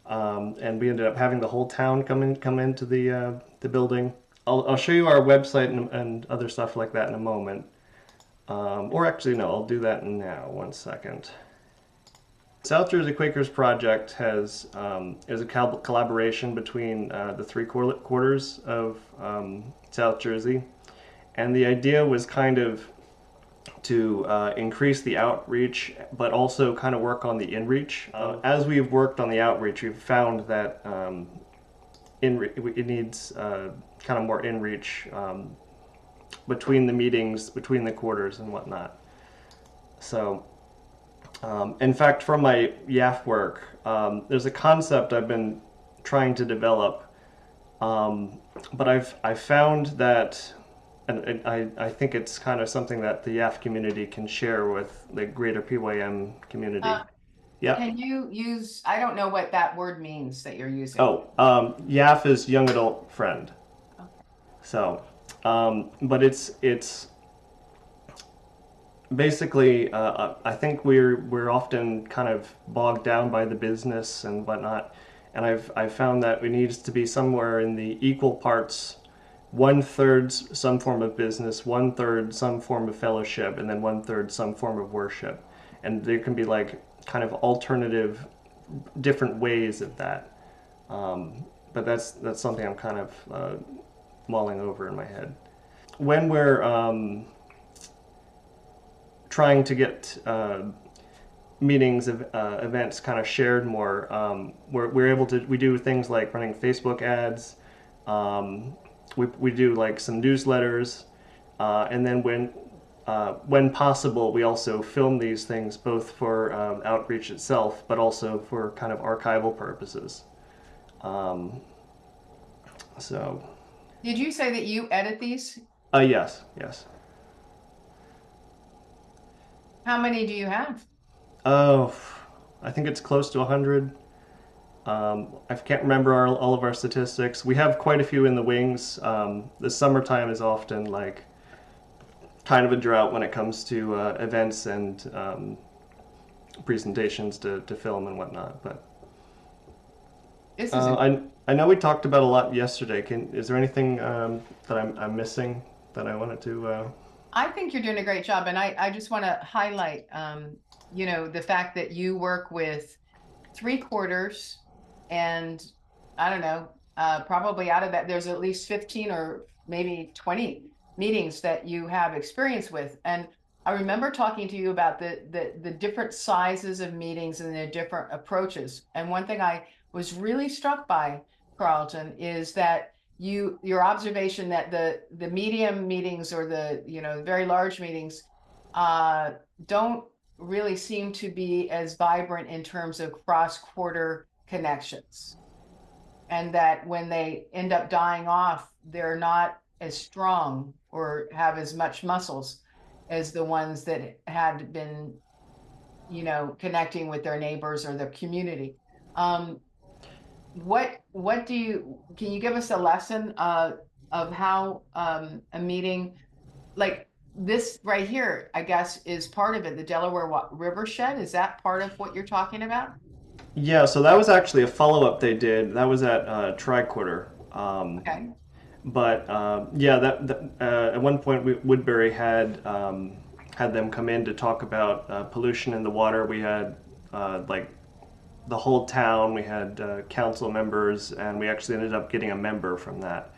and we ended up having the whole town come into the building. I'll show you our website and other stuff like that in a moment. Or actually, no, I'll do that now. 1 second. South Jersey Quakers Project is a collaboration between the 3 quarters of South Jersey, and the idea was kind of to increase the outreach, but also kind of work on the inreach. As we've worked on the outreach, we've found that it needs kind of more inreach between the meetings, between the quarters and whatnot. So. In fact, from my YAF work, there's a concept I've been trying to develop, but I've found that, and I think it's kind of something that the YAF community can share with the greater PYM community. Yeah. Can you use, I don't know what that word means that you're using. Oh, YAF is young adult friend. Okay. So, but it's basically, I think we're often kind of bogged down by the business and whatnot, and I've found that it needs to be somewhere in the equal parts, 1/3 some form of business, 1/3 some form of fellowship, and then 1/3 some form of worship, and there can be like kind of alternative, different ways of that. But that's something I'm kind of mulling over in my head. When we're trying to get meetings of events kind of shared more, we're able to, we do things like running Facebook ads, we do like some newsletters, and then when possible, we also film these things both for outreach itself, but also for kind of archival purposes. So, Did you say that you edit these? yes, yes. How many do you have? Oh, I think it's close to 100. I can't remember all of our statistics. We have quite a few in the wings. The summertime is often like kind of a drought when it comes to events and presentations to film and whatnot. But This is I know we talked about a lot yesterday. Is there anything that I'm missing that I wanted to? I think you're doing a great job. And I just want to highlight, you know, the fact that you work with 3/4 and I don't know, probably out of that, there's at least 15 or maybe 20 meetings that you have experience with. And I remember talking to you about the different sizes of meetings and the different approaches. And one thing I was really struck by, Carlton, is that your observation that the medium meetings or the, you know, very large meetings don't really seem to be as vibrant in terms of cross-quarter connections. And that when they end up dying off, they're not as strong or have as much muscles as the ones that had been, you know, connecting with their neighbors or their community. What do you, can you give us a lesson of how a meeting like this right here, I guess, is part of it, the Delaware River Shed? Is that part of what you're talking about? Yeah, so that was actually a follow-up they did. That was at Tricorder. Okay. But yeah, at one point Woodbury had them come in to talk about pollution in the water. We had like the whole town. We had council members, and we actually ended up getting a member from that.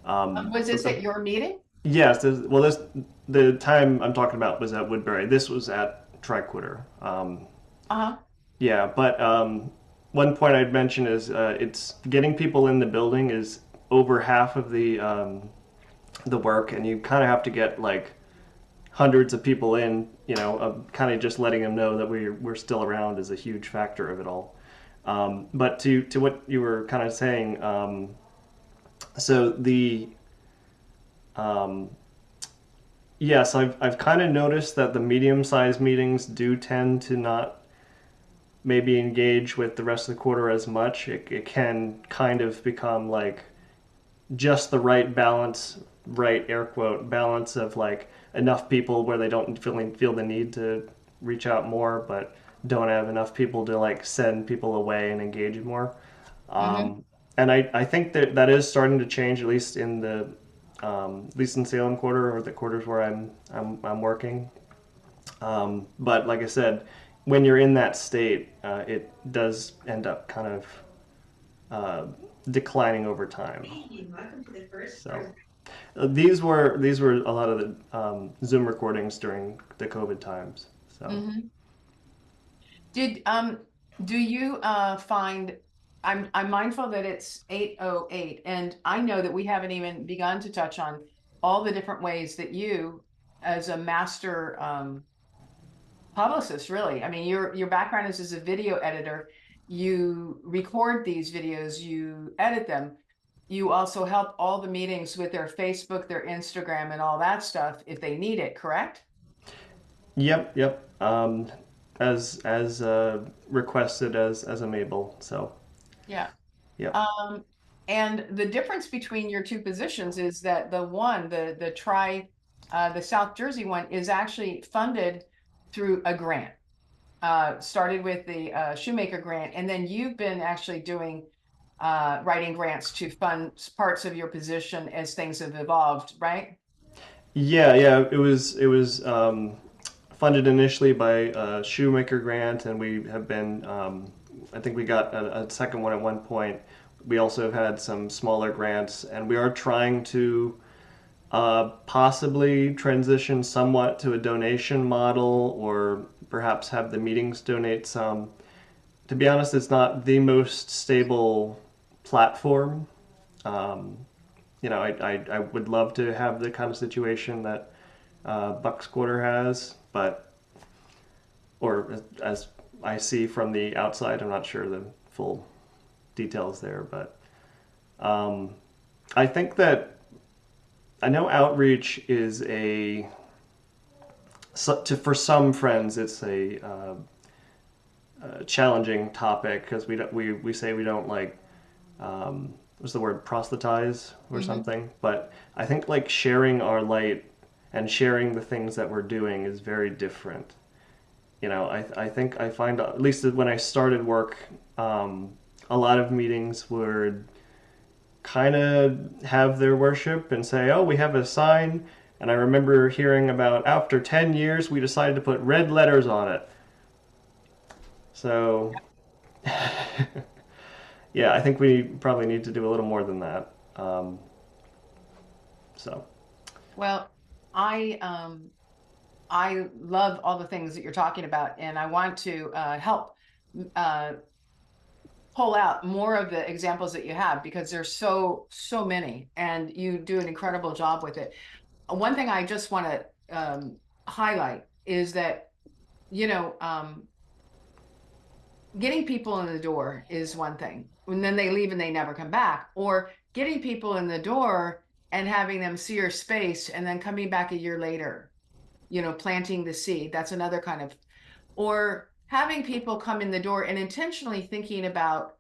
Was So this at your meeting? yes, the time I'm talking about was at Woodbury. This was at Tricorder. Uh-huh. Yeah, but one point I'd mention is it's getting people in the building is over half of the work, and you kind of have to get like hundreds of people in. You know, kind of just letting them know that we're still around is a huge factor of it all. But to what you were kind of saying, so the yes, I've kind of noticed that the medium-sized meetings do tend to not maybe engage with the rest of the quarter as much. It can kind of become like just the right balance, right air quote balance of like enough people where they don't feel the need to reach out more, but don't have enough people to like send people away and engage more. Mm-hmm. And I think that is starting to change, at least in Salem quarter or the quarters where I'm working. But like I said, when you're in that state, it does end up kind of declining over time. So these were a lot of the Zoom recordings during the COVID times. So Mm-hmm. Did do you find, I'm mindful that it's 8:08, and I know that we haven't even begun to touch on all the different ways that you, as a master publicist, really, I mean, your background is as a video editor. You record these videos, you edit them. You also help all the meetings with their Facebook, their Instagram, and all that stuff if they need it, correct? yep. As requested as I'm able. So Yeah. yep. And the difference between your two positions is that the South Jersey one is actually funded through a grant. Started with the Shoemaker grant, and then you've been actually doing writing grants to fund parts of your position as things have evolved, right? Yeah. It was funded initially by a Shoemaker grant, and we have been. I think we got a second one at one point. We also have had some smaller grants, and we are trying to possibly transition somewhat to a donation model, or perhaps have the meetings donate some. To be honest, it's not the most stable platform. Um, I would love to have the kind of situation that Bucks Quarter has, but or as I see from the outside, I'm not sure the full details there, but I think that I know outreach is for some friends it's a challenging topic because we say we don't like what's the word, proselytize or something. But I think like sharing our light and sharing the things that we're doing is very different. You know, I think I find, at least when I started work, a lot of meetings would kind of have their worship and say, oh, we have a sign. And I remember hearing about after 10 years, we decided to put red letters on it. So, yeah, I think we probably need to do a little more than that. So, Well, I love all the things that you're talking about, and I want to help uh, pull out more of the examples that you have, because there's so many, and you do an incredible job with it. One thing I just want to highlight is that, you know, getting people in the door is one thing, and then they leave and they never come back, or getting people in the door and having them see your space and then coming back a year later, you know, planting the seed. That's another kind of, or having people come in the door and intentionally thinking about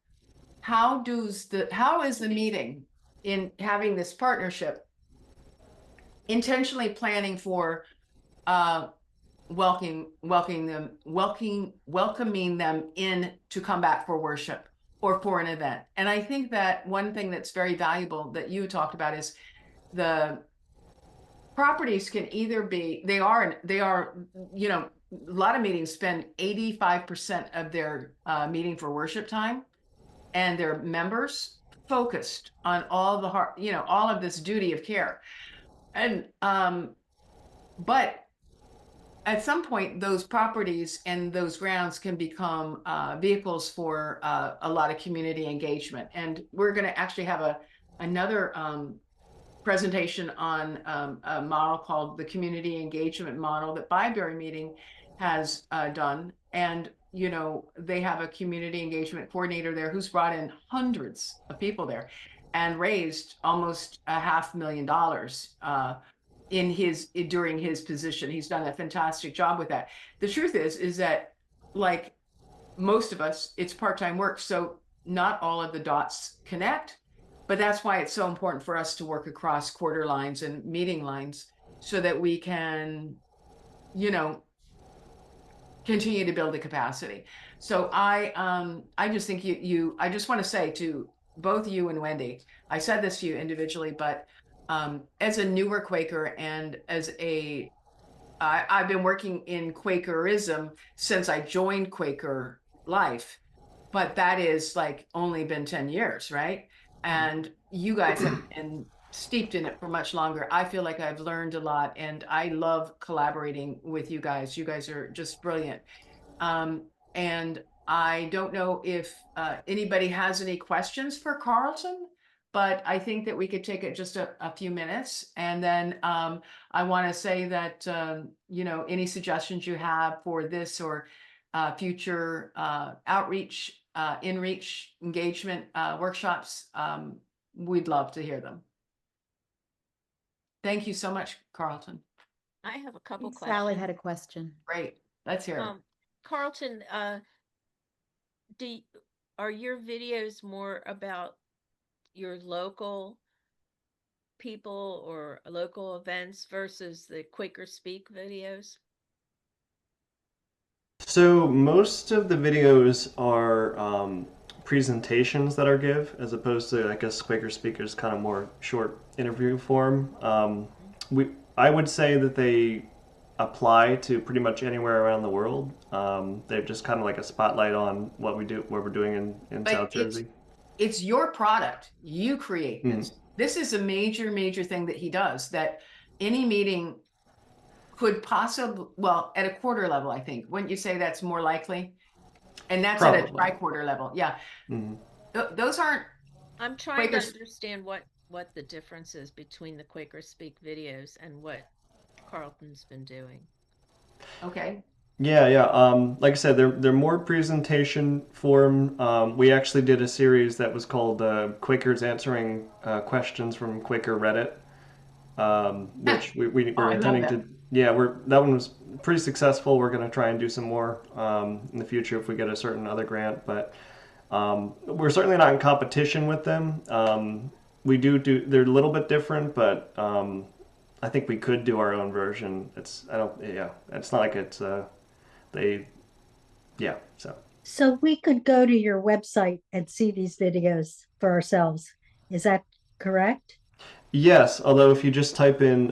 how is the meeting, in having this partnership, intentionally planning for uh welcoming them in to come back for worship or for an event. And I think that one thing that's very valuable that you talked about is the properties can either be, they are, you know, a lot of meetings spend 85% of their meeting for worship time, and their members focused on all the heart, you know, all of this duty of care. And but at some point, those properties and those grounds can become vehicles for a lot of community engagement. And we're going to actually have another presentation on a model called the community engagement model that Byberry Meeting has done. And, you know, they have a community engagement coordinator there who's brought in hundreds of people there and raised almost $500,000 during his position. He's done a fantastic job with that. The truth is that, like most of us, it's part-time work, so not all of the dots connect. But that's why it's so important for us to work across quarter lines and meeting lines so that we can, you know, continue to build the capacity. So I just think I just want to say to both you and Wendy, I said this to you individually, but as a newer Quaker and I've been working in Quakerism since I joined Quaker life, but that is like only been 10 years, right? And you guys have been steeped in it for much longer. I feel like I've learned a lot, and I love collaborating with you guys. You guys are just brilliant. And I don't know if anybody has any questions for Carlton, but I think that we could take it just a few minutes. And then I want to say that, you know, any suggestions you have for this or future outreach, in-reach engagement workshops, we'd love to hear them. Thank you so much, Carlton. I have a couple questions. Sally had a question. Great. Let's hear it. Carlton, are your videos more about your local people or local events versus the Quaker Speak videos? So most of the videos are presentations that are give, as opposed to, I guess, Quaker Speakers kind of more short interview form. I would say that they apply to pretty much anywhere around the world. They're just kind of like a spotlight on what we're doing in South Jersey. It's your product. You create this. This is a major thing that he does, that any meeting could possibly, well, at a quarter level, I think. Wouldn't you say that's more likely? And that's Probably. at a tri-quarter level. Yeah. Those aren't. I'm trying to understand what the difference is between the Quaker Speak videos and what Carlton's been doing. Okay. Yeah, yeah. Like I said, they're more presentation form. We actually did a series that was called Quakers Answering Questions from Quaker Reddit, which Oh, we're I love intending that. to. Yeah, that one was pretty successful. We're going to try and do some more in the future if we get a certain other grant, but we're certainly not in competition with them. We do they're a little bit different, but I think we could do our own version. It's I don't yeah, it's not like it's they yeah, so. So we could go to your website and see these videos for ourselves. Is that correct? Yes, although if you just type in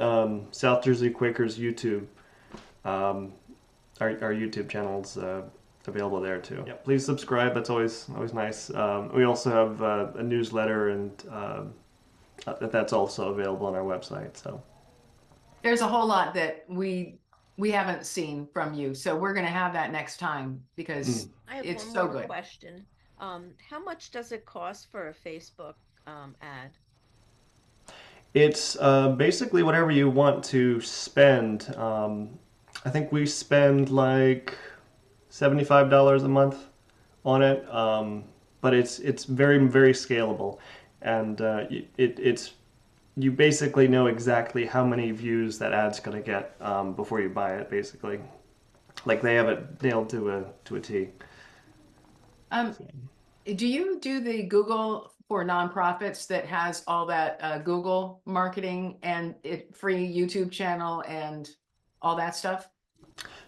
South Jersey Quakers YouTube, um, our YouTube channel's available there too. Yeah, please subscribe. That's always nice. We also have a newsletter, and that's also available on our website. So There's a whole lot that we haven't seen from you, so we're going to have that next time because I have it's one so more good. question. How much does it cost for a Facebook ad? it's basically whatever you want to spend. I think we spend like $75 a month on it, but it's very scalable, and it's you basically know exactly how many views that ad's going to get before you buy it. Basically, like they have it nailed to a T. Um, do you do the Google for nonprofits that has all that Google marketing and free YouTube channel and all that stuff?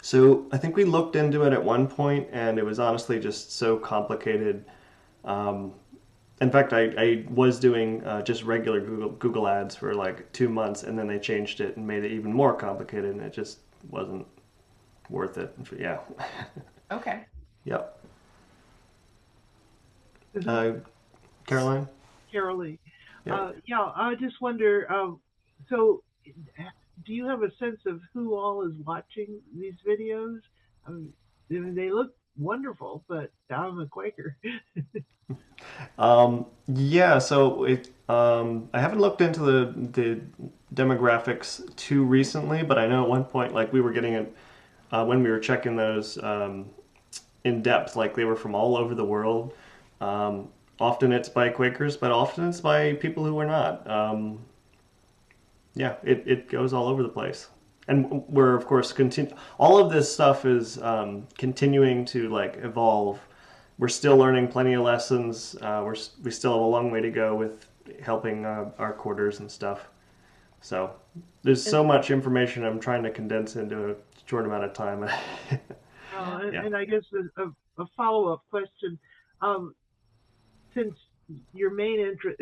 So I think we looked into it at one point, and it was honestly just so complicated. Um, in fact, I was doing just regular Google ads for like 2 months, and then they changed it and made it even more complicated, and it just wasn't worth it. Yeah. Okay. Yep. This is Caroline? Carolee. Yeah. Yeah, I just wonder. So, do you have a sense of who all is watching these videos? I mean, they look wonderful, but I'm a Quaker. Yeah, so I haven't looked into the demographics too recently, but I know at one point, like we were getting it when we were checking those in depth, like they were from all over the world. Often it's by Quakers, but often it's by people who are not. Yeah, it goes all over the place. And we're of course all of this stuff is continuing to like evolve. We're still learning plenty of lessons. We still have a long way to go with helping our quarters and stuff. So there's so much information I'm trying to condense into a short amount of time. Yeah. And I guess a follow-up question. Since your main interest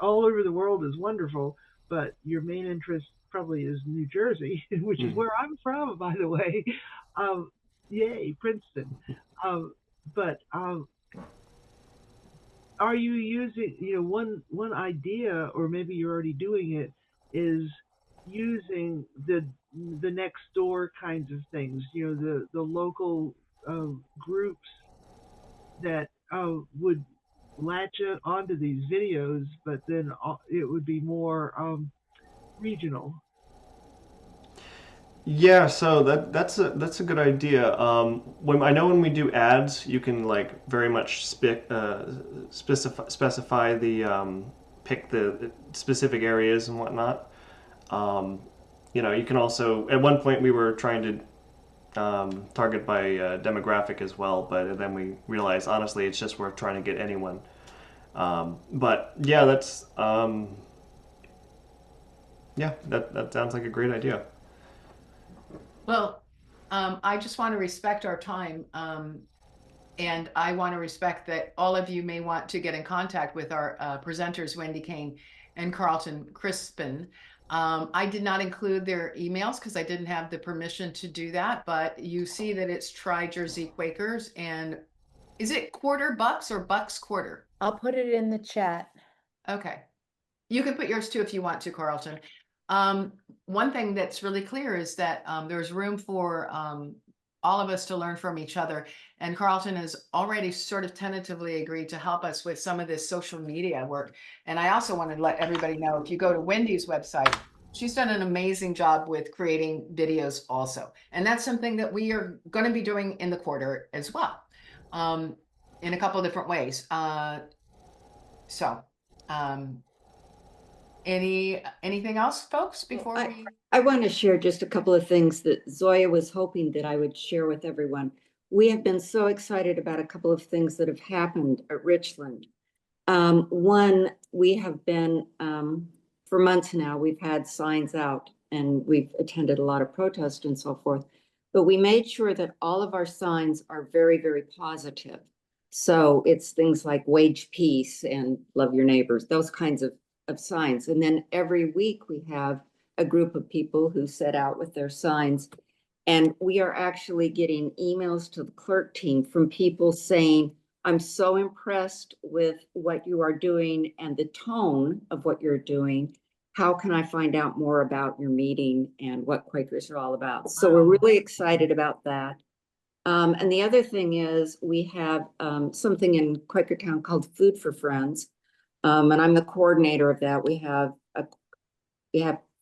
all over the world is wonderful, but your main interest probably is New Jersey, which is Mm. where I'm from, by the way. Um, Yay, Princeton. Um, but are you using, one idea, or maybe you're already doing it, is using the next door kinds of things, the local groups that would latch onto these videos, but then it would be more regional. Yeah, so that's a good idea. When I know when we do ads, you can like very much specify the pick the specific areas and whatnot. You can also at one point we were trying to target by demographic as well, but then we realized honestly it's just worth trying to get anyone. But yeah, that sounds like a great idea. Well, I just want to respect our time. And I want to respect that all of you may want to get in contact with our presenters, Wendy Kane and Carlton Crispin. I did not include their emails because I didn't have the permission to do that, but you see that it's Tri-Jersey Quakers. And is it quarter bucks or bucks quarter? I'll put it in the chat. Okay. You can put yours too if you want to, Carlton. One thing that's really clear is that there's room for all of us to learn from each other. And Carlton has already sort of tentatively agreed to help us with some of this social media work. And I also want to let everybody know, if you go to Wendy's website, She's done an amazing job with creating videos also. And that's something that we are going to be doing in the quarter as well, in a couple different ways. So, anything else, folks, before I- we? I want to share just a couple of things that Zoya was hoping that I would share with everyone. We have been so excited about a couple of things that have happened at Richland. One, we have been, for months now, we've had signs out and we've attended a lot of protests and so forth. But we made sure that all of our signs are very, very positive. So it's things like wage peace and love your neighbors, those kinds of signs. And then every week we have a group of people who set out with their signs. And we are actually getting emails to the clerk team from people saying, I'm so impressed with what you are doing and the tone of what you're doing. How can I find out more about your meeting and what Quakers are all about? So we're really excited about that. And the other thing is we have something in Quakertown called Food for Friends. And I'm the coordinator of that. We have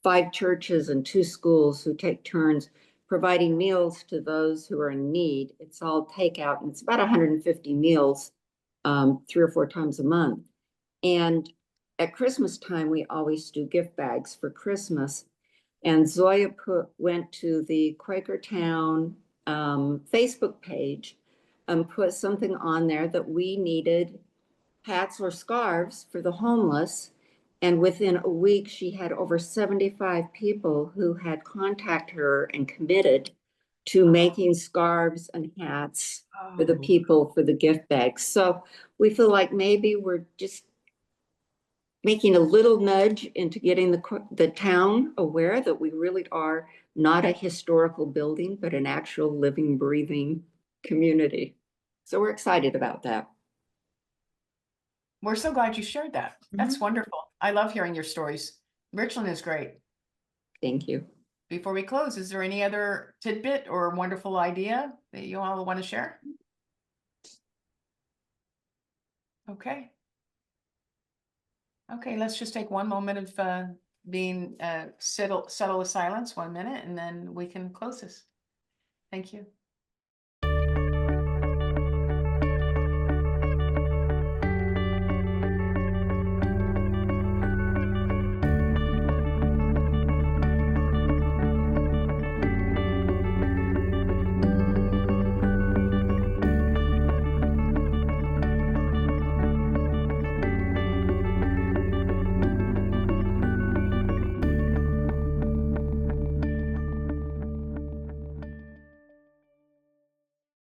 5 churches and 2 schools who take turns providing meals to those who are in need. It's all takeout, and it's about 150 meals 3 or 4 times a month. And at Christmas time, we always do gift bags for Christmas. And Zoya went to the Quakertown Facebook page and put something on there that we needed hats or scarves for the homeless. And within a week, she had over 75 people who had contacted her and committed to making scarves and hats for the people for the gift bags. So we feel like maybe we're just making a little nudge into getting the town aware that we really are not a historical building, but an actual living, breathing community. So we're excited about that. We're so glad you shared that. That's wonderful. I love hearing your stories. Richland is great. Thank you. Before we close, is there any other tidbit or wonderful idea that you all want to share? Okay. Okay, let's just take one moment of being settle with silence, 1 minute, and then we can close this. Thank you.